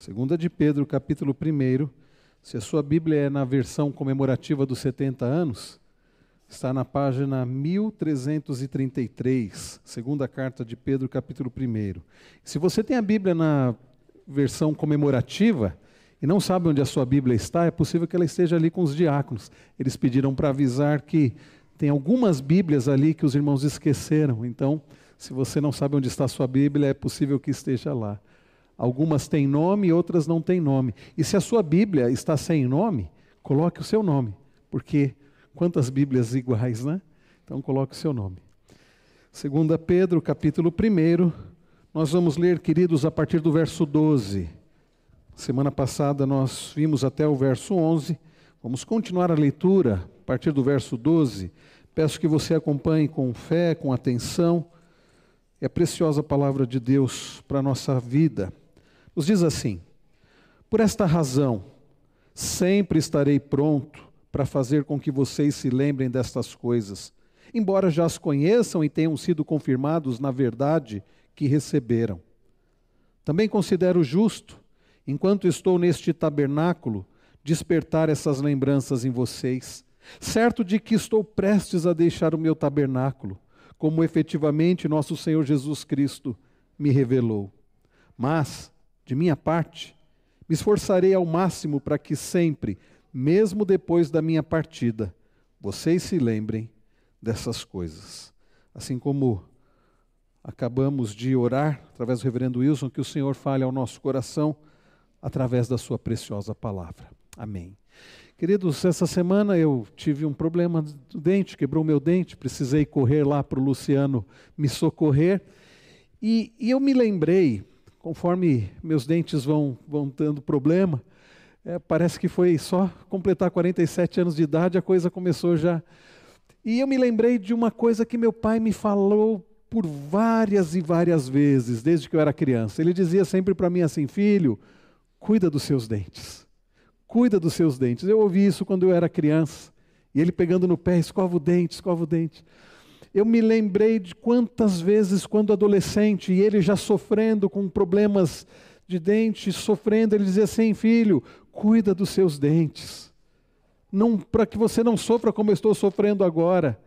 Segunda de Pedro, capítulo 1, se a sua Bíblia é na versão comemorativa dos 70 anos, está na página 1333, segunda carta de Pedro, capítulo 1. Se você tem a Bíblia na versão comemorativa e não sabe onde a sua Bíblia está, é possível que ela esteja ali com os diáconos. Eles pediram para avisar que tem algumas Bíblias ali que os irmãos esqueceram. Então, se você não sabe onde está a sua Bíblia, é possível que esteja lá. Algumas têm nome e outras não têm nome. E se a sua Bíblia está sem nome, coloque o seu nome. Porque quantas Bíblias iguais, né? Então coloque o seu nome. Segunda Pedro, capítulo 1, nós vamos ler, queridos, a partir do verso 12. Semana passada nós vimos até o verso 11. Vamos continuar a leitura a partir do verso 12. Peço que você acompanhe com fé, com atenção. É a preciosa palavra de Deus para a nossa vida. Nos diz assim: por esta razão, sempre estarei pronto para fazer com que vocês se lembrem destas coisas, embora já as conheçam e tenham sido confirmados na verdade que receberam. Também considero justo, enquanto estou neste tabernáculo, despertar essas lembranças em vocês, certo de que estou prestes a deixar o meu tabernáculo, como efetivamente nosso Senhor Jesus Cristo me revelou. Mas, de minha parte, me esforçarei ao máximo para que sempre, mesmo depois da minha partida, vocês se lembrem dessas coisas. Assim como acabamos de orar, através do reverendo Wilson, que o Senhor fale ao nosso coração, através da sua preciosa palavra. Amém. Queridos, essa semana eu tive um problema do dente, quebrou meu dente, precisei correr lá para o Luciano me socorrer, e eu me lembrei, conforme meus dentes vão dando problema, parece que foi só completar 47 anos de idade, a coisa começou já. E eu me lembrei de uma coisa que meu pai me falou por várias e várias vezes, desde que eu era criança. Ele dizia sempre para mim assim: filho, cuida dos seus dentes. Cuida dos seus dentes. Eu ouvi isso quando eu era criança. E ele pegando no pé: escova o dente, escova o dente. Eu me lembrei de quantas vezes, quando adolescente, e ele já sofrendo com problemas de dente, sofrendo, ele dizia assim: filho, cuida dos seus dentes. Não, para que você não sofra como eu estou sofrendo agora.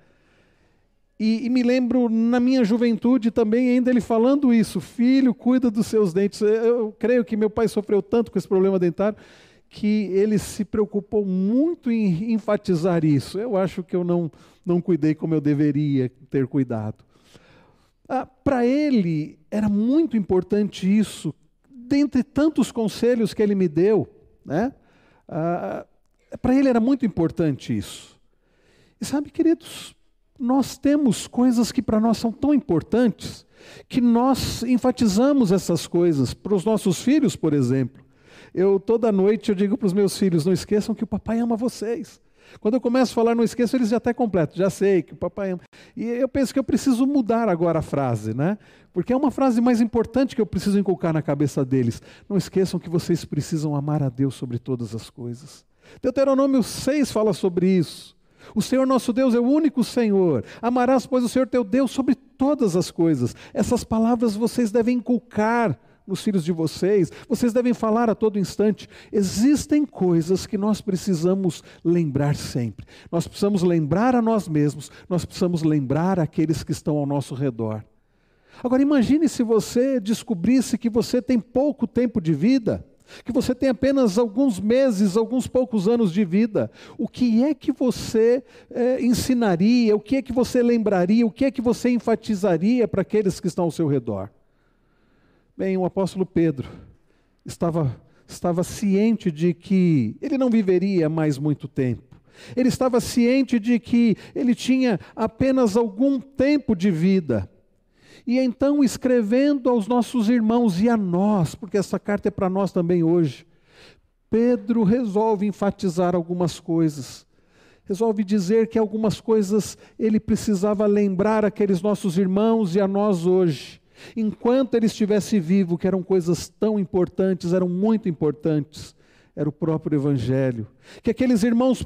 E me lembro, na minha juventude também, ainda ele falando isso: filho, cuida dos seus dentes. Eu creio que meu pai sofreu tanto com esse problema dentário, que ele se preocupou muito em enfatizar isso. Eu acho que eu não cuidei como eu deveria ter cuidado. Para ele era muito importante isso, dentre tantos conselhos que ele me deu, né? Para ele era muito importante isso. E sabe, queridos, nós temos coisas que para nós são tão importantes, que nós enfatizamos essas coisas para os nossos filhos, por exemplo. Toda noite eu digo para os meus filhos: não esqueçam que o papai ama vocês. Quando eu começo a falar não esqueçam, eles já até completam: já sei que o papai ama. E eu penso que eu preciso mudar agora a frase, né? Porque é uma frase mais importante que eu preciso inculcar na cabeça deles. Não esqueçam que vocês precisam amar a Deus sobre todas as coisas. Deuteronômio 6 fala sobre isso. O Senhor nosso Deus é o único Senhor. Amarás, pois, o Senhor teu Deus sobre todas as coisas. Essas palavras vocês devem inculcar nos filhos de vocês, vocês devem falar a todo instante. Existem coisas que nós precisamos lembrar sempre. Nós precisamos lembrar a nós mesmos, nós precisamos lembrar aqueles que estão ao nosso redor. Agora imagine se você descobrisse que você tem pouco tempo de vida, que você tem apenas alguns meses, alguns poucos anos de vida. O que é que você ensinaria, o que é que você lembraria, o que é que você enfatizaria para aqueles que estão ao seu redor? Bem, o apóstolo Pedro estava ciente de que ele não viveria mais muito tempo. Ele estava ciente de que ele tinha apenas algum tempo de vida. E então, escrevendo aos nossos irmãos e a nós, porque essa carta é para nós também hoje, Pedro resolve enfatizar algumas coisas. Resolve dizer que algumas coisas ele precisava lembrar àqueles nossos irmãos e a nós hoje, enquanto ele estivesse vivo, que eram coisas tão importantes, eram muito importantes. Era o próprio Evangelho, que aqueles irmãos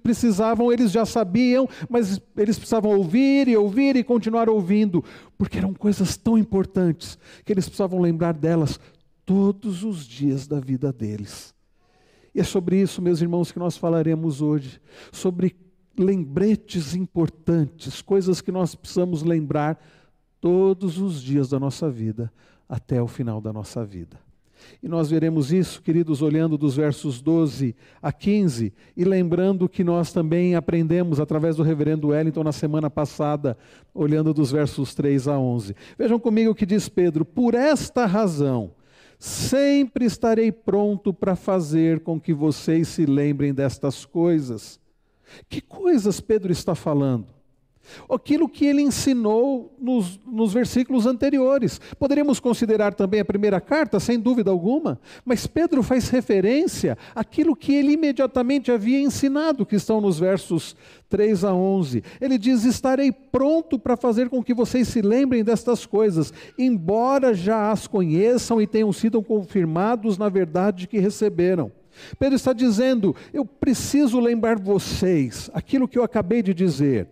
precisavam, eles já sabiam, mas eles precisavam ouvir e continuar ouvindo, porque eram coisas tão importantes, que eles precisavam lembrar delas todos os dias da vida deles. E é sobre isso, meus irmãos, que nós falaremos hoje, sobre lembretes importantes, coisas que nós precisamos lembrar todos os dias da nossa vida, até o final da nossa vida. E nós veremos isso, queridos, olhando dos versos 12 a 15, e lembrando que nós também aprendemos através do reverendo Wellington na semana passada, olhando dos versos 3 a 11. Vejam comigo o que diz Pedro: por esta razão, sempre estarei pronto para fazer com que vocês se lembrem destas coisas. Que coisas Pedro está falando? Aquilo que ele ensinou nos versículos anteriores. Poderíamos considerar também a primeira carta, sem dúvida alguma, mas Pedro faz referência àquilo que ele imediatamente havia ensinado, que estão nos versos 3 a 11. Ele diz: estarei pronto para fazer com que vocês se lembrem destas coisas, embora já as conheçam e tenham sido confirmados na verdade que receberam. Pedro está dizendo: eu preciso lembrar vocês aquilo que eu acabei de dizer.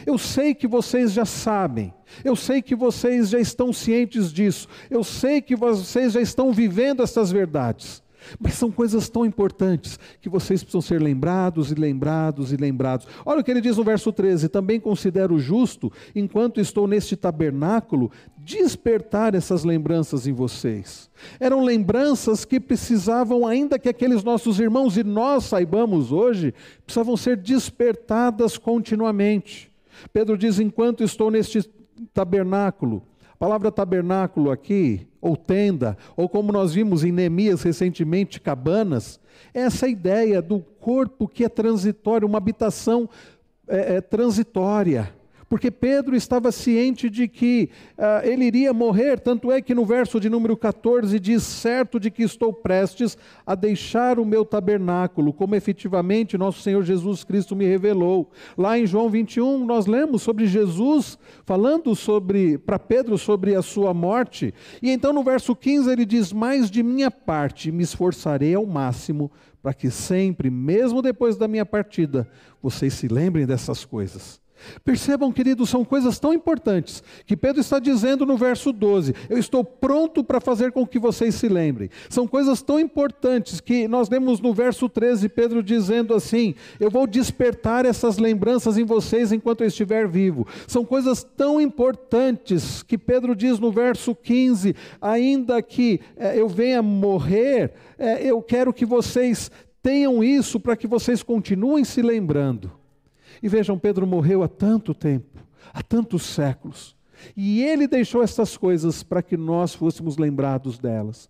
Eu sei que vocês já sabem, eu sei que vocês já estão cientes disso, eu sei que vocês já estão vivendo essas verdades, mas são coisas tão importantes que vocês precisam ser lembrados e lembrados e lembrados. Olha o que ele diz no verso 13: também considero justo, enquanto estou neste tabernáculo, despertar essas lembranças em vocês. Eram lembranças que precisavam, ainda que aqueles nossos irmãos e nós saibamos hoje, precisavam ser despertadas continuamente. Pedro diz: enquanto estou neste tabernáculo. A palavra tabernáculo aqui, ou tenda, ou como nós vimos em Neemias recentemente, cabanas, é essa ideia do corpo que é transitório, uma habitação transitória. Porque Pedro estava ciente de que ele iria morrer, tanto é que no verso de número 14 diz: certo de que estou prestes a deixar o meu tabernáculo, como efetivamente nosso Senhor Jesus Cristo me revelou. Lá em João 21 nós lemos sobre Jesus, falando para Pedro sobre a sua morte, e então no verso 15 ele diz: mas de minha parte me esforçarei ao máximo, para que sempre, mesmo depois da minha partida, vocês se lembrem dessas coisas. Percebam, queridos, são coisas tão importantes que Pedro está dizendo no verso 12: eu estou pronto para fazer com que vocês se lembrem. São coisas tão importantes que nós lemos no verso 13, Pedro dizendo assim: eu vou despertar essas lembranças em vocês enquanto eu estiver vivo. São coisas tão importantes que Pedro diz no verso 15: ainda que eu venha morrer, eu quero que vocês tenham isso para que vocês continuem se lembrando. E vejam, Pedro morreu há tanto tempo, há tantos séculos, e ele deixou essas coisas para que nós fôssemos lembrados delas.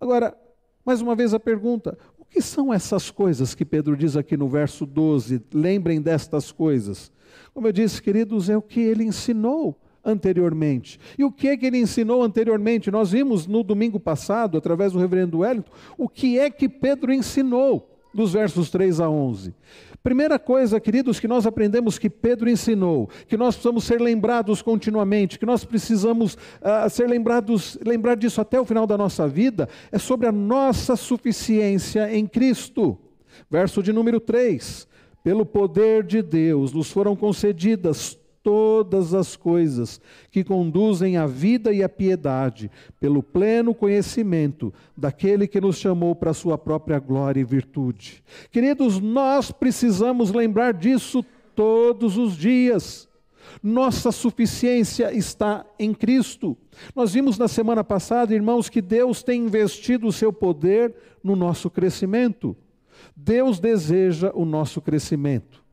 Agora, mais uma vez a pergunta: o que são essas coisas que Pedro diz aqui no verso 12? Lembrem destas coisas. Como eu disse, queridos, é o que ele ensinou anteriormente. E o que é que ele ensinou anteriormente? Nós vimos no domingo passado, através do reverendo Wellington, o que é que Pedro ensinou dos versos 3 a 11. Primeira coisa, queridos, que nós aprendemos que Pedro ensinou, que nós precisamos ser lembrados continuamente, que nós precisamos lembrar disso até o final da nossa vida, é sobre a nossa suficiência em Cristo. Verso de número 3: pelo poder de Deus nos foram concedidas todas as coisas que conduzem à vida e à piedade, pelo pleno conhecimento daquele que nos chamou para a sua própria glória e virtude. Queridos, nós precisamos lembrar disso todos os dias. Nossa suficiência está em Cristo. Nós vimos na semana passada, irmãos, que Deus tem investido o seu poder no nosso crescimento. Deus deseja o nosso crescimento.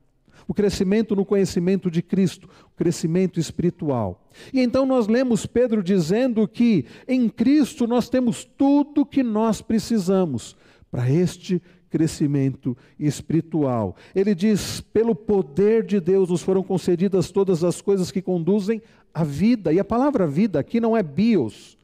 O crescimento no conhecimento de Cristo, o crescimento espiritual. E então nós lemos Pedro dizendo que em Cristo nós temos tudo que nós precisamos para este crescimento espiritual. Ele diz: pelo poder de Deus nos foram concedidas todas as coisas que conduzem à vida. E a palavra vida aqui não é bios,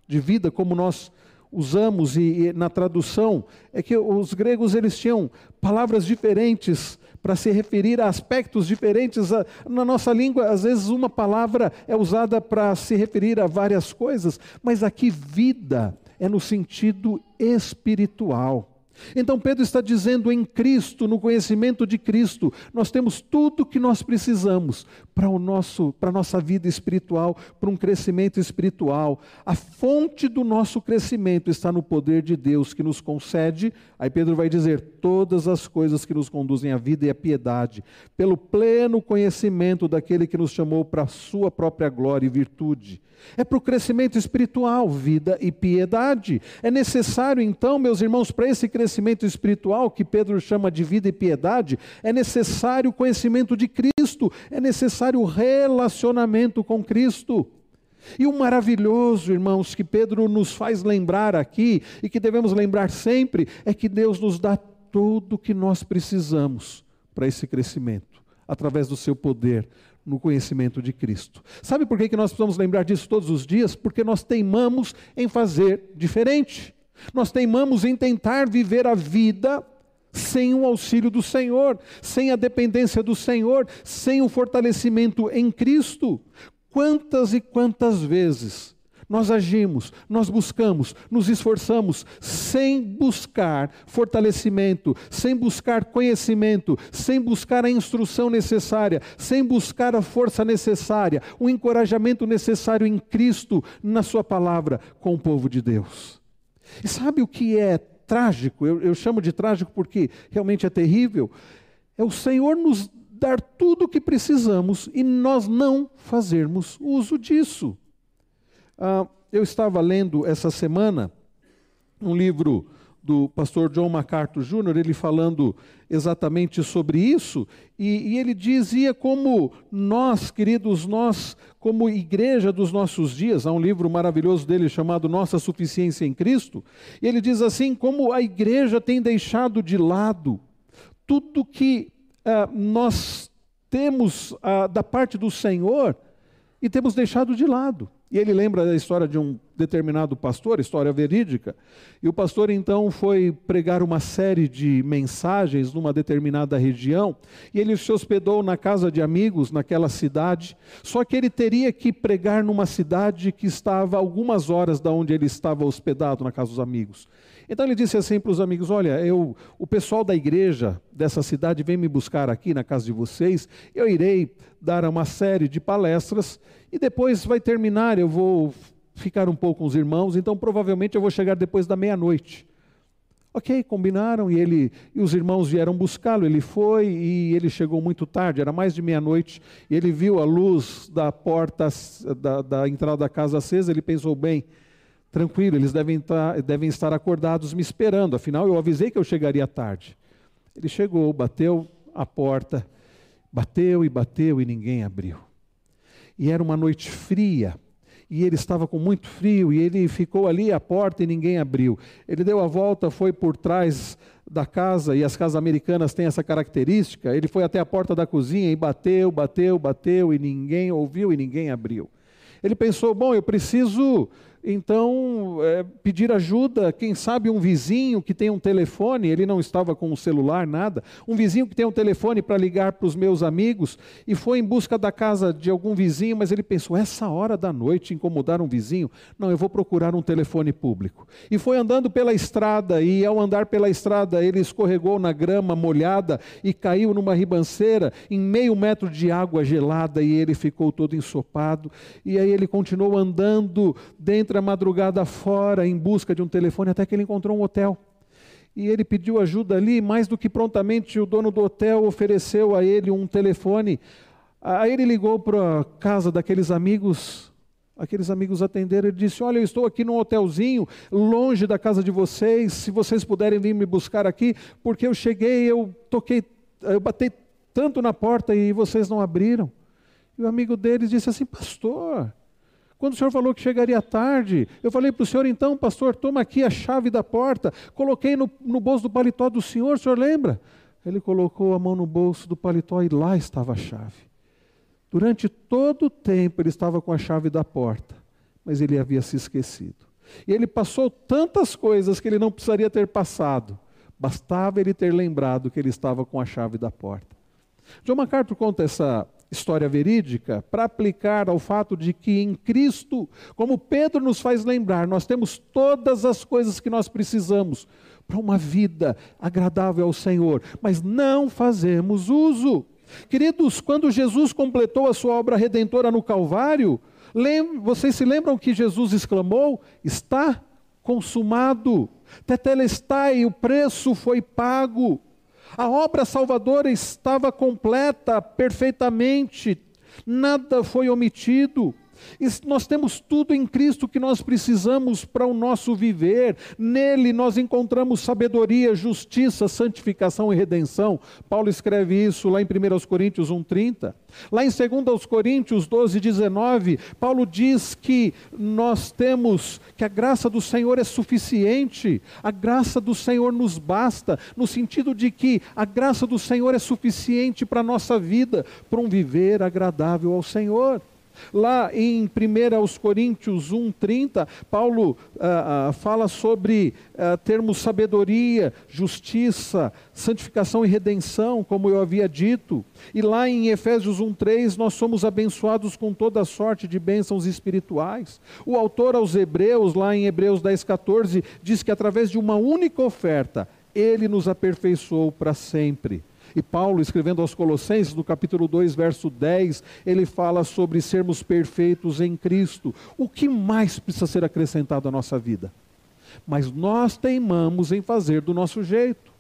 de vida como nós usamos, e na tradução é que os gregos eles tinham palavras diferentes para se referir a aspectos diferentes. Na nossa língua, às vezes uma palavra é usada para se referir a várias coisas, mas aqui vida é no sentido espiritual. Então Pedro está dizendo, em Cristo, no conhecimento de Cristo, nós temos tudo o que nós precisamos para a nossa vida espiritual, para um crescimento espiritual. A fonte do nosso crescimento está no poder de Deus, que nos concede, aí Pedro vai dizer, todas as coisas que nos conduzem à vida e à piedade, pelo pleno conhecimento daquele que nos chamou para a sua própria glória e virtude. É para o crescimento espiritual, vida e piedade. É necessário então, meus irmãos, para esse crescimento espiritual, que Pedro chama de vida e piedade, é necessário o conhecimento de Cristo, é necessário o relacionamento com Cristo. E o maravilhoso, irmãos, que Pedro nos faz lembrar aqui, e que devemos lembrar sempre, é que Deus nos dá tudo o que nós precisamos para esse crescimento, através do seu poder, no conhecimento de Cristo. Sabe por que nós precisamos lembrar disso todos os dias? Porque nós teimamos em fazer diferente. Nós teimamos em tentar viver a vida sem o auxílio do Senhor, sem a dependência do Senhor, sem o fortalecimento em Cristo. Quantas e quantas vezes nós agimos, nós buscamos, nos esforçamos, sem buscar fortalecimento, sem buscar conhecimento, sem buscar a instrução necessária, sem buscar a força necessária, o encorajamento necessário em Cristo, na sua palavra, com o povo de Deus. E sabe o que é trágico? Eu chamo de trágico porque realmente é terrível. É o Senhor nos dar tudo o que precisamos e nós não fazermos uso disso. Eu estava lendo essa semana um livro do pastor John MacArthur Jr., ele falando exatamente sobre isso, e ele dizia como nós, queridos, nós, como igreja dos nossos dias, há um livro maravilhoso dele chamado Nossa Suficiência em Cristo, e ele diz assim, como a igreja tem deixado de lado tudo que nós temos da parte do Senhor, e temos deixado de lado. E ele lembra da história de um determinado pastor, história verídica, e o pastor então foi pregar uma série de mensagens numa determinada região, e ele se hospedou na casa de amigos naquela cidade, só que ele teria que pregar numa cidade que estava a algumas horas da onde ele estava hospedado, na casa dos amigos. Então ele disse assim para os amigos, olha, o pessoal da igreja dessa cidade vem me buscar aqui na casa de vocês, eu irei dar uma série de palestras, e depois vai terminar, eu vou ficar um pouco com os irmãos, então provavelmente eu vou chegar depois da meia-noite. Ok, combinaram, e os irmãos vieram buscá-lo, ele foi, e ele chegou muito tarde, era mais de meia-noite, e ele viu a luz da porta, da entrada da casa acesa, ele pensou, bem, tranquilo, eles devem estar acordados me esperando, afinal eu avisei que eu chegaria tarde. Ele chegou, bateu a porta, bateu e ninguém abriu. E era uma noite fria, e ele estava com muito frio, e ele ficou ali à porta e ninguém abriu. Ele deu a volta, foi por trás da casa, e as casas americanas têm essa característica, ele foi até a porta da cozinha e bateu, e ninguém ouviu e ninguém abriu. Ele pensou, bom, eu preciso então pedir ajuda, quem sabe um vizinho que tem um telefone, ele não estava com um celular, nada, um vizinho que tem um telefone para ligar para os meus amigos, e foi em busca da casa de algum vizinho, mas ele pensou, essa hora da noite incomodar um vizinho? Não, eu vou procurar um telefone público. E foi andando pela estrada, e ao andar pela estrada ele escorregou na grama molhada e caiu numa ribanceira em meio metro de água gelada, e ele ficou todo ensopado, e aí ele continuou andando dentro a madrugada fora, em busca de um telefone, até que ele encontrou um hotel. E ele pediu ajuda ali, mais do que prontamente o dono do hotel ofereceu a ele um telefone. Aí ele ligou para a casa daqueles amigos atenderam, ele disse, olha, eu estou aqui num hotelzinho, longe da casa de vocês, se vocês puderem vir me buscar aqui, porque eu cheguei, eu bati tanto na porta e vocês não abriram. E o amigo deles disse assim, pastor, quando o senhor falou que chegaria tarde, eu falei para o senhor, então, pastor, toma aqui a chave da porta, coloquei no bolso do paletó do senhor, o senhor lembra? Ele colocou a mão no bolso do paletó e lá estava a chave. Durante todo o tempo ele estava com a chave da porta, mas ele havia se esquecido. E ele passou tantas coisas que ele não precisaria ter passado, bastava ele ter lembrado que ele estava com a chave da porta. John MacArthur conta essa história verídica, para aplicar ao fato de que em Cristo, como Pedro nos faz lembrar, nós temos todas as coisas que nós precisamos para uma vida agradável ao Senhor, mas não fazemos uso. Queridos, quando Jesus completou a sua obra redentora no Calvário, vocês se lembram que Jesus exclamou? Está consumado. Tetelestai, o preço foi pago. A obra salvadora estava completa, perfeitamente, nada foi omitido. Nós temos tudo em Cristo que nós precisamos para o nosso viver. Nele nós encontramos sabedoria, justiça, santificação e redenção. Paulo escreve isso lá em 1 Coríntios 1,30. Lá em 2 Coríntios 12,19, Paulo diz que que a graça do Senhor é suficiente. A graça do Senhor nos basta, no sentido de que a graça do Senhor é suficiente para a nossa vida, para um viver agradável ao Senhor. Lá em 1 Coríntios 1,30, Paulo fala sobre termos sabedoria, justiça, santificação e redenção, como eu havia dito. E lá em Efésios 1,3, nós somos abençoados com toda sorte de bênçãos espirituais. O autor aos Hebreus, lá em Hebreus 10,14, diz que através de uma única oferta, ele nos aperfeiçoou para sempre. E Paulo, escrevendo aos Colossenses, no capítulo 2, verso 10, ele fala sobre sermos perfeitos em Cristo. O que mais precisa ser acrescentado à nossa vida? Mas nós teimamos em fazer do nosso jeito.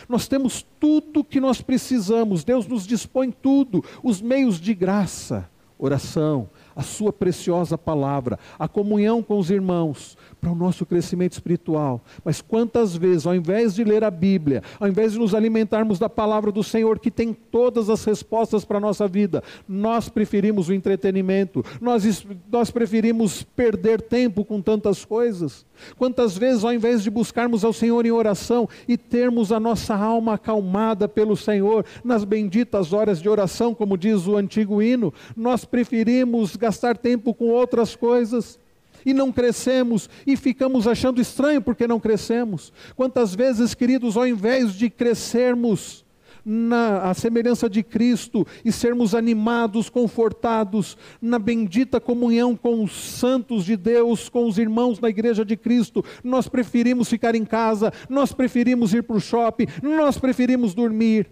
Nós temos tudo que nós precisamos, Deus nos dispõe tudo, os meios de graça, oração, a sua preciosa palavra, a comunhão com os irmãos, para o nosso crescimento espiritual. Mas quantas vezes, ao invés de ler a Bíblia, ao invés de nos alimentarmos da palavra do Senhor, que tem todas as respostas para a nossa vida, nós preferimos o entretenimento, nós preferimos perder tempo com tantas coisas. Quantas vezes, ao invés de buscarmos ao Senhor em oração e termos a nossa alma acalmada pelo Senhor, nas benditas horas de oração, como diz o antigo hino, nós preferimos gastar tempo com outras coisas, e não crescemos, e ficamos achando estranho porque não crescemos. Quantas vezes, queridos, ao invés de crescermos na semelhança de Cristo e sermos animados, confortados na bendita comunhão com os santos de Deus, com os irmãos na igreja de Cristo, nós preferimos ficar em casa, nós preferimos ir para o shopping, nós preferimos dormir.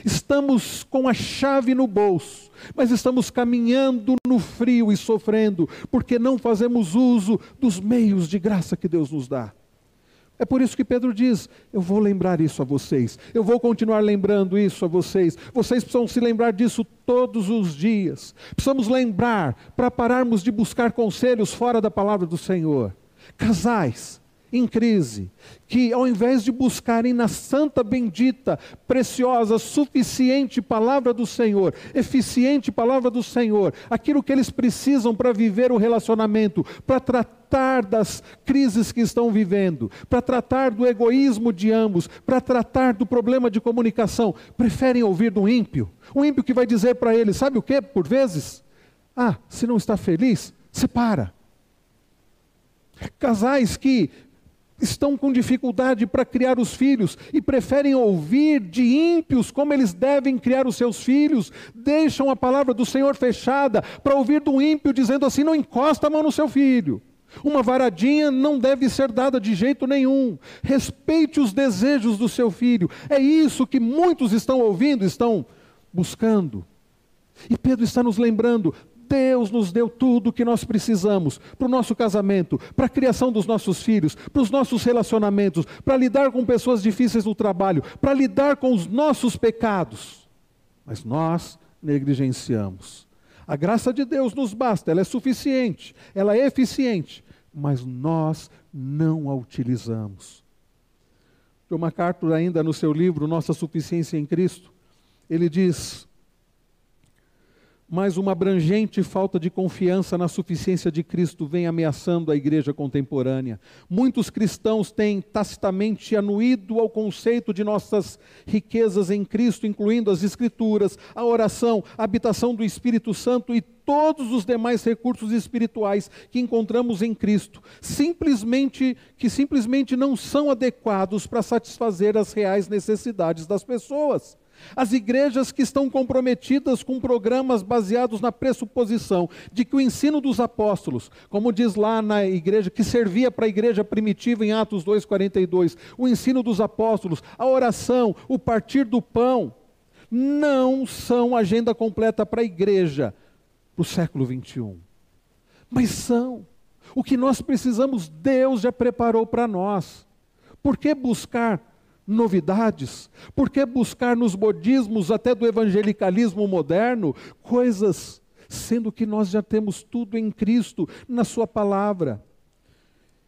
Estamos com a chave no bolso, mas estamos caminhando no frio e sofrendo, porque não fazemos uso dos meios de graça que Deus nos dá. É por isso que Pedro diz, eu vou lembrar isso a vocês, eu vou continuar lembrando isso a vocês, vocês precisam se lembrar disso todos os dias. Precisamos lembrar, para pararmos de buscar conselhos fora da palavra do Senhor. Casais em crise, que ao invés de buscarem na santa, bendita, preciosa, suficiente palavra do Senhor, eficiente palavra do Senhor, aquilo que eles precisam para viver o relacionamento, para tratar das crises que estão vivendo, para tratar do egoísmo de ambos, para tratar do problema de comunicação, preferem ouvir do ímpio, um ímpio que vai dizer para eles, sabe o que, por vezes? Se não está feliz, separa. Casais que estão com dificuldade para criar os filhos e preferem ouvir de ímpios como eles devem criar os seus filhos, deixam a palavra do Senhor fechada para ouvir do ímpio dizendo assim, não encosta a mão no seu filho. Uma varadinha não deve ser dada de jeito nenhum. Respeite os desejos do seu filho. É isso que muitos estão ouvindo, estão buscando. E Pedro está nos lembrando, Deus nos deu tudo o que nós precisamos para o nosso casamento, para a criação dos nossos filhos, para os nossos relacionamentos, para lidar com pessoas difíceis no trabalho, para lidar com os nossos pecados. Mas nós negligenciamos. A graça de Deus nos basta, ela é suficiente, ela é eficiente, mas nós não a utilizamos. John MacArthur, ainda no seu livro Nossa Suficiência em Cristo, ele diz: mas uma abrangente falta de confiança na suficiência de Cristo vem ameaçando a igreja contemporânea. Muitos cristãos têm tacitamente anuído ao conceito de nossas riquezas em Cristo, incluindo as Escrituras, a oração, a habitação do Espírito Santo e todos os demais recursos espirituais que encontramos em Cristo, que simplesmente não são adequados para satisfazer as reais necessidades das pessoas. As igrejas que estão comprometidas com programas baseados na pressuposição de que o ensino dos apóstolos, como diz lá na igreja, que servia para a igreja primitiva em Atos 2,42, o ensino dos apóstolos, a oração, o partir do pão, não são agenda completa para a igreja, para o século 21. Mas são. O que nós precisamos, Deus já preparou para nós. Por que buscar novidades? Por que buscar nos modismos até do evangelicalismo moderno coisas, sendo que nós já temos tudo em Cristo, na sua palavra?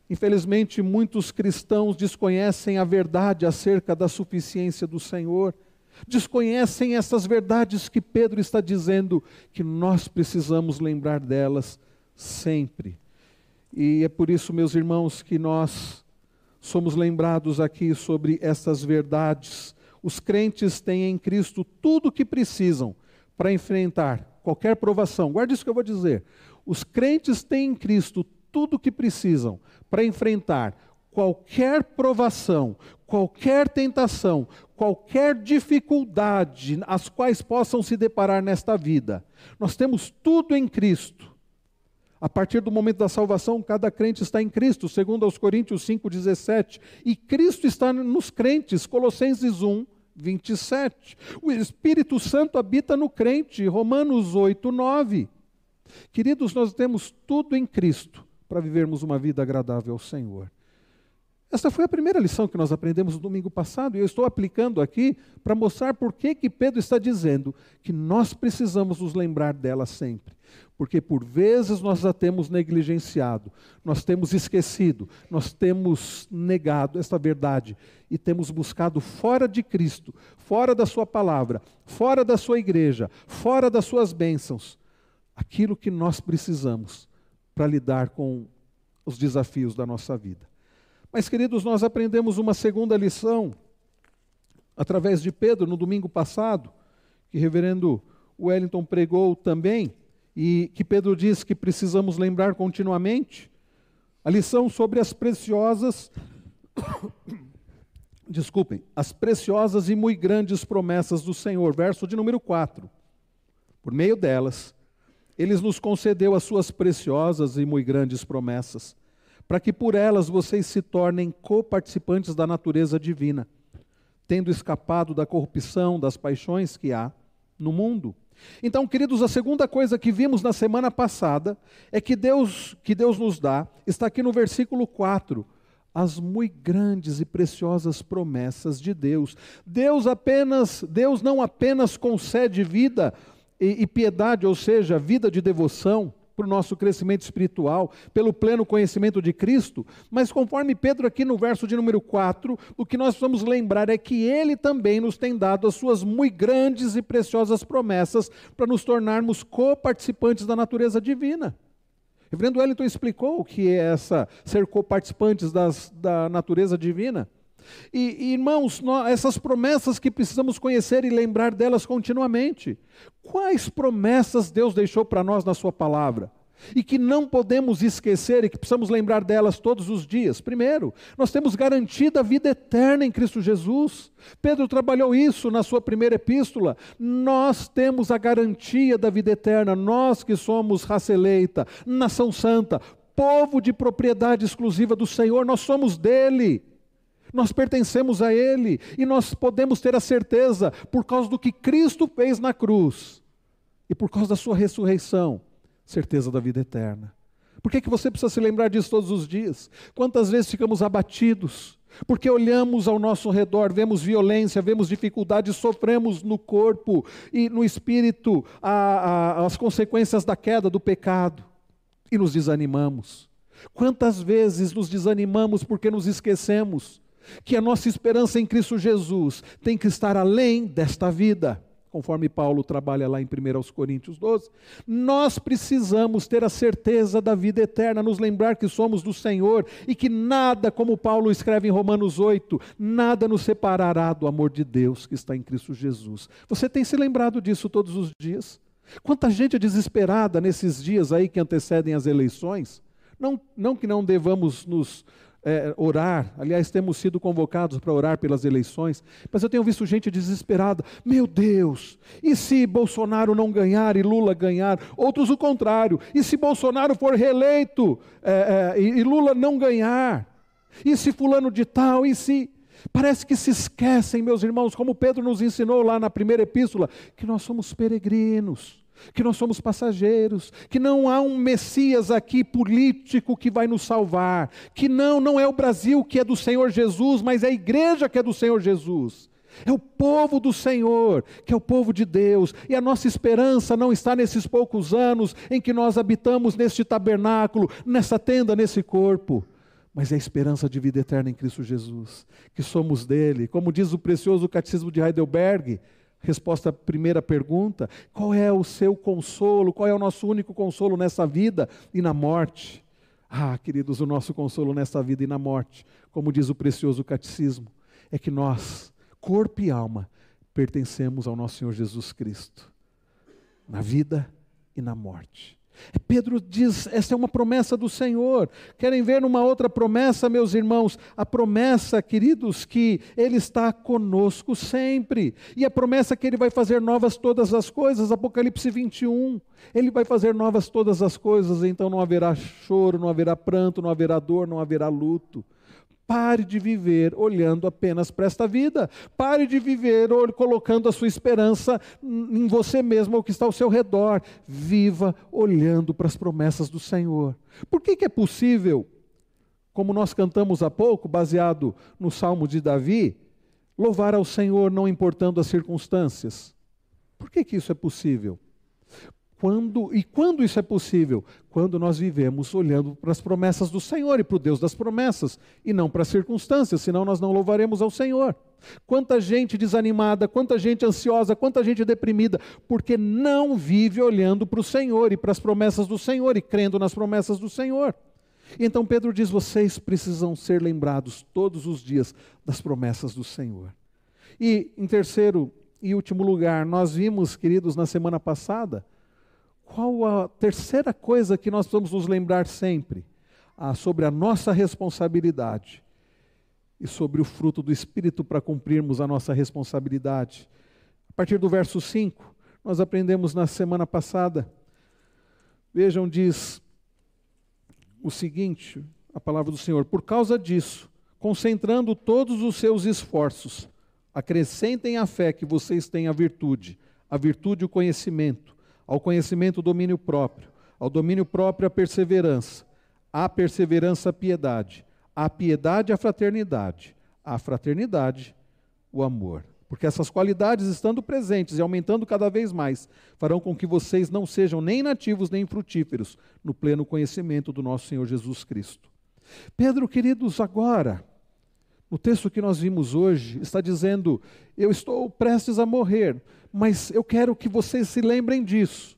Infelizmente, muitos cristãos desconhecem a verdade acerca da suficiência do Senhor, desconhecem essas verdades que Pedro está dizendo, que nós precisamos lembrar delas sempre. E é por isso, meus irmãos, que nós somos lembrados aqui sobre essas verdades. Os crentes têm em Cristo tudo o que precisam para enfrentar qualquer provação. Guarde isso que eu vou dizer. Os crentes têm em Cristo tudo o que precisam para enfrentar qualquer provação, qualquer tentação, qualquer dificuldade as quais possam se deparar nesta vida. Nós temos tudo em Cristo. A partir do momento da salvação, cada crente está em Cristo, segundo aos Coríntios 5,17. E Cristo está nos crentes, Colossenses 1, 27. O Espírito Santo habita no crente, Romanos 8, 9. Queridos, nós temos tudo em Cristo para vivermos uma vida agradável ao Senhor. Essa foi a primeira lição que nós aprendemos no domingo passado, e eu estou aplicando aqui para mostrar por que Pedro está dizendo que nós precisamos nos lembrar dela sempre. Porque por vezes nós a temos negligenciado, nós temos esquecido, nós temos negado esta verdade e temos buscado fora de Cristo, fora da sua palavra, fora da sua igreja, fora das suas bênçãos, aquilo que nós precisamos para lidar com os desafios da nossa vida. Mas, queridos, nós aprendemos uma segunda lição através de Pedro no domingo passado, que o reverendo Wellington pregou também, e que Pedro diz que precisamos lembrar continuamente. A lição sobre as preciosas, as preciosas e muito grandes promessas do Senhor, verso de número 4. Por meio delas, Ele nos concedeu as suas preciosas e muito grandes promessas, para que por elas vocês se tornem coparticipantes da natureza divina, tendo escapado da corrupção, das paixões que há no mundo. Então, queridos, a segunda coisa que vimos na semana passada é que Deus nos dá, está aqui no versículo 4, as muito grandes e preciosas promessas de Deus. Deus não apenas concede vida e piedade, ou seja, vida de devoção, para o nosso crescimento espiritual, pelo pleno conhecimento de Cristo, mas conforme Pedro aqui no verso de número 4, o que nós vamos lembrar é que Ele também nos tem dado as suas muito grandes e preciosas promessas para nos tornarmos coparticipantes da natureza divina. O reverendo Wellington explicou o que é ser coparticipantes da natureza divina. E irmãos, essas promessas que precisamos conhecer e lembrar delas continuamente. Quais promessas Deus deixou para nós na sua palavra? E que não podemos esquecer e que precisamos lembrar delas todos os dias. Primeiro, nós temos garantida a vida eterna em Cristo Jesus. Pedro trabalhou isso na sua primeira epístola. Nós temos a garantia da vida eterna, nós que somos raça eleita, nação santa, povo de propriedade exclusiva do Senhor, nós somos dele. Nós pertencemos a Ele e nós podemos ter a certeza, por causa do que Cristo fez na cruz e por causa da sua ressurreição, certeza da vida eterna. Por que você precisa se lembrar disso todos os dias? Quantas vezes ficamos abatidos? Porque olhamos ao nosso redor, vemos violência, vemos dificuldades, sofremos no corpo e no espírito as consequências da queda, do pecado, e nos desanimamos. Quantas vezes nos desanimamos porque nos esquecemos que a nossa esperança em Cristo Jesus tem que estar além desta vida, conforme Paulo trabalha lá em 1 Coríntios 12. Nós precisamos ter a certeza da vida eterna, nos lembrar que somos do Senhor e que nada, como Paulo escreve em Romanos 8, nada nos separará do amor de Deus que está em Cristo Jesus. Você tem se lembrado disso todos os dias? Quanta gente é desesperada nesses dias aí que antecedem as eleições. Não que não devamos nos orar. Aliás, temos sido convocados para orar pelas eleições, mas eu tenho visto gente desesperada. Meu Deus, e se Bolsonaro não ganhar e Lula ganhar? Outros o contrário. E se Bolsonaro for reeleito e Lula não ganhar? E se fulano de tal? E se... Parece que se esquecem, meus irmãos, como Pedro nos ensinou lá na primeira epístola, que nós somos peregrinos, que nós somos passageiros, que não há um Messias aqui político que vai nos salvar, que não é o Brasil que é do Senhor Jesus, mas é a igreja que é do Senhor Jesus. É o povo do Senhor, que é o povo de Deus, e a nossa esperança não está nesses poucos anos em que nós habitamos neste tabernáculo, nessa tenda, nesse corpo, mas é a esperança de vida eterna em Cristo Jesus, que somos dele. Como diz o precioso Catecismo de Heidelberg, resposta à primeira pergunta: qual é o seu consolo, qual é o nosso único consolo nessa vida e na morte? Ah, queridos, o nosso consolo nessa vida e na morte, como diz o precioso Catecismo, é que nós, corpo e alma, pertencemos ao nosso Senhor Jesus Cristo, na vida e na morte. Pedro diz, essa é uma promessa do Senhor. Querem ver numa outra promessa, meus irmãos? A promessa, queridos, que Ele está conosco sempre. E a promessa que Ele vai fazer novas todas as coisas, Apocalipse 21. Ele vai fazer novas todas as coisas, então não haverá choro, não haverá pranto, não haverá dor, não haverá luto. Pare de viver olhando apenas para esta vida. Pare de viver colocando a sua esperança em você mesmo ou que está ao seu redor. Viva olhando para as promessas do Senhor. Por que é possível, como nós cantamos há pouco, baseado no Salmo de Davi, louvar ao Senhor não importando as circunstâncias? Por que isso é possível? Quando isso é possível? Quando nós vivemos olhando para as promessas do Senhor e para o Deus das promessas, e não para as circunstâncias, senão nós não louvaremos ao Senhor. Quanta gente desanimada, quanta gente ansiosa, quanta gente deprimida, porque não vive olhando para o Senhor e para as promessas do Senhor e crendo nas promessas do Senhor. Então Pedro diz, vocês precisam ser lembrados todos os dias das promessas do Senhor. E em terceiro e último lugar, nós vimos, queridos, na semana passada, qual a terceira coisa que nós precisamos nos lembrar sempre? Sobre a nossa responsabilidade e sobre o fruto do Espírito para cumprirmos a nossa responsabilidade. A partir do verso 5, nós aprendemos na semana passada. Vejam, diz o seguinte, a palavra do Senhor: por causa disso, concentrando todos os seus esforços, acrescentem à fé que vocês têm a virtude o conhecimento, ao conhecimento o domínio próprio, ao domínio próprio a perseverança, à perseverança a piedade, à piedade a fraternidade, à fraternidade o amor. Porque essas qualidades, estando presentes e aumentando cada vez mais, farão com que vocês não sejam nem inativos nem infrutíferos no pleno conhecimento do nosso Senhor Jesus Cristo. Pedro, queridos, agora, no texto que nós vimos hoje, está dizendo, eu estou prestes a morrer, mas eu quero que vocês se lembrem disso.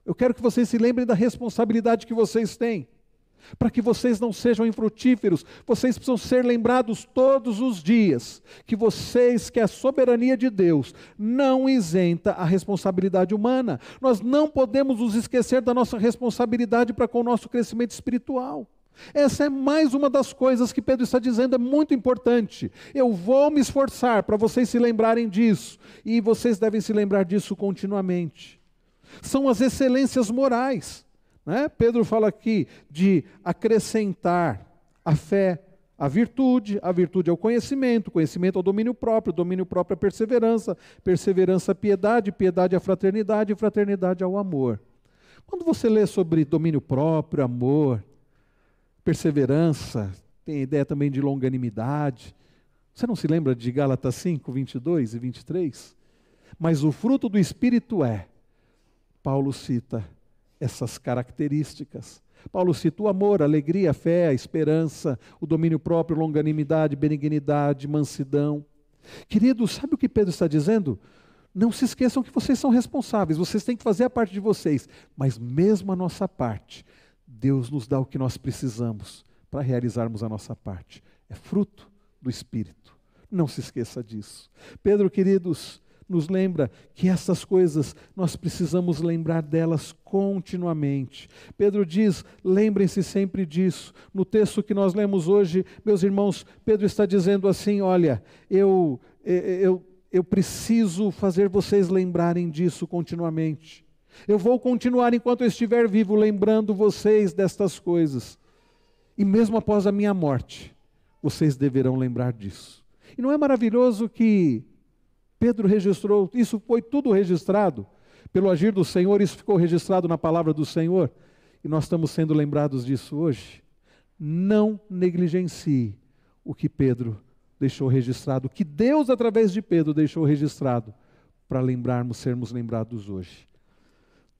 Eu quero que vocês se lembrem da responsabilidade que vocês têm. Para que vocês não sejam infrutíferos, vocês precisam ser lembrados todos os dias que a soberania de Deus não isenta a responsabilidade humana. Nós não podemos nos esquecer da nossa responsabilidade para com o nosso crescimento espiritual. Essa é mais uma das coisas que Pedro está dizendo, é muito importante. Eu vou me esforçar para vocês se lembrarem disso, e vocês devem se lembrar disso continuamente. São as excelências morais, né? Pedro fala aqui de acrescentar a fé, a virtude ao conhecimento, conhecimento ao domínio próprio à perseverança, perseverança à piedade, piedade à fraternidade, fraternidade ao amor. Quando você lê sobre domínio próprio, amor, perseverança, tem a ideia também de longanimidade. Você não se lembra de Gálatas 5, 22 e 23? Mas o fruto do Espírito Paulo cita essas características. Paulo cita o amor, a alegria, a fé, a esperança, o domínio próprio, longanimidade, benignidade, mansidão. Queridos, sabe o que Pedro está dizendo? Não se esqueçam que vocês são responsáveis, vocês têm que fazer a parte de vocês, mas mesmo a nossa parte, Deus nos dá o que nós precisamos para realizarmos a nossa parte. É fruto do Espírito. Não se esqueça disso. Pedro, queridos, nos lembra que essas coisas nós precisamos lembrar delas continuamente. Pedro diz, lembrem-se sempre disso. No texto que nós lemos hoje, meus irmãos, Pedro está dizendo assim, olha, eu preciso fazer vocês lembrarem disso continuamente. Eu vou continuar enquanto eu estiver vivo, lembrando vocês destas coisas. E mesmo após a minha morte, vocês deverão lembrar disso. E não é maravilhoso que Pedro registrou, isso foi tudo registrado pelo agir do Senhor, isso ficou registrado na palavra do Senhor, e nós estamos sendo lembrados disso hoje. Não negligencie o que Pedro deixou registrado, o que Deus através de Pedro deixou registrado, para sermos lembrados hoje.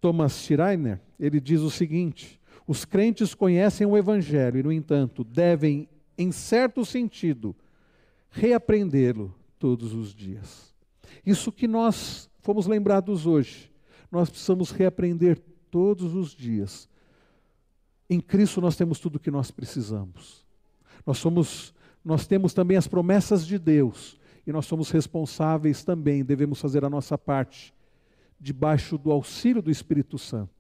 Thomas Schreiner, ele diz o seguinte, os crentes conhecem o Evangelho e, no entanto, devem, em certo sentido, reaprendê-lo todos os dias. Isso que nós fomos lembrados hoje, nós precisamos reaprender todos os dias. Em Cristo nós temos tudo o que nós precisamos. Nós temos também as promessas de Deus, e nós somos responsáveis também, devemos fazer a nossa parte, debaixo do auxílio do Espírito Santo.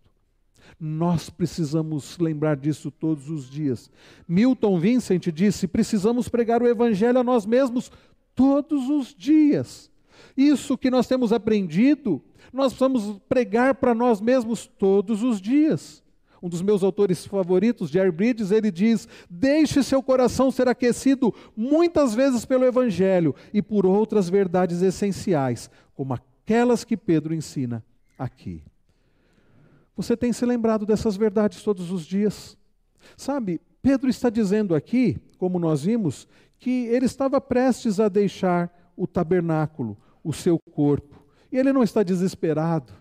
Nós precisamos lembrar disso todos os dias. Milton Vincent disse, precisamos pregar o Evangelho a nós mesmos todos os dias. Isso que nós temos aprendido, nós precisamos pregar para nós mesmos todos os dias. Um dos meus autores favoritos, Jerry Bridges, ele diz, deixe seu coração ser aquecido muitas vezes pelo Evangelho e por outras verdades essenciais, como aquelas que Pedro ensina aqui. Você tem se lembrado dessas verdades todos os dias? Sabe, Pedro está dizendo aqui, como nós vimos, que ele estava prestes a deixar o tabernáculo, o seu corpo. E ele não está desesperado,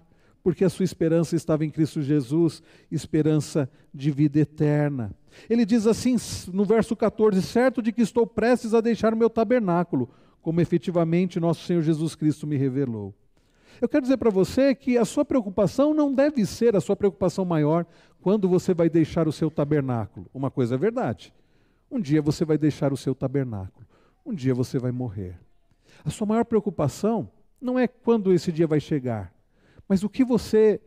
porque a sua esperança estava em Cristo Jesus, esperança de vida eterna. Ele diz assim no verso 14, certo de que estou prestes a deixar o meu tabernáculo, como efetivamente nosso Senhor Jesus Cristo me revelou. Eu quero dizer para você que a sua preocupação não deve ser a sua preocupação maior quando você vai deixar o seu tabernáculo. Uma coisa é verdade, um dia você vai deixar o seu tabernáculo, um dia você vai morrer. A sua maior preocupação não é quando esse dia vai chegar, mas o que você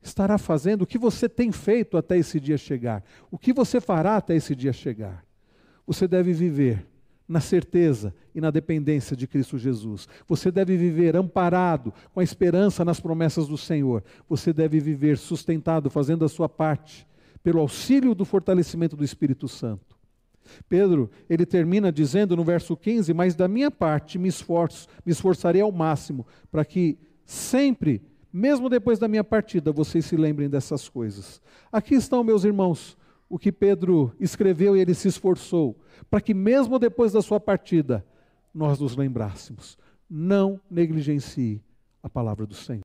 estará fazendo, o que você tem feito até esse dia chegar, o que você fará até esse dia chegar. Você deve viver na certeza e na dependência de Cristo Jesus. Você deve viver amparado, com a esperança nas promessas do Senhor. Você deve viver sustentado, fazendo a sua parte, pelo auxílio do fortalecimento do Espírito Santo. Pedro, ele termina dizendo no verso 15, mas da minha parte me esforçarei ao máximo, para que sempre, mesmo depois da minha partida, vocês se lembrem dessas coisas. Aqui estão, meus irmãos, o que Pedro escreveu e ele se esforçou, para que mesmo depois da sua partida, nós nos lembrássemos. Não negligencie a palavra do Senhor.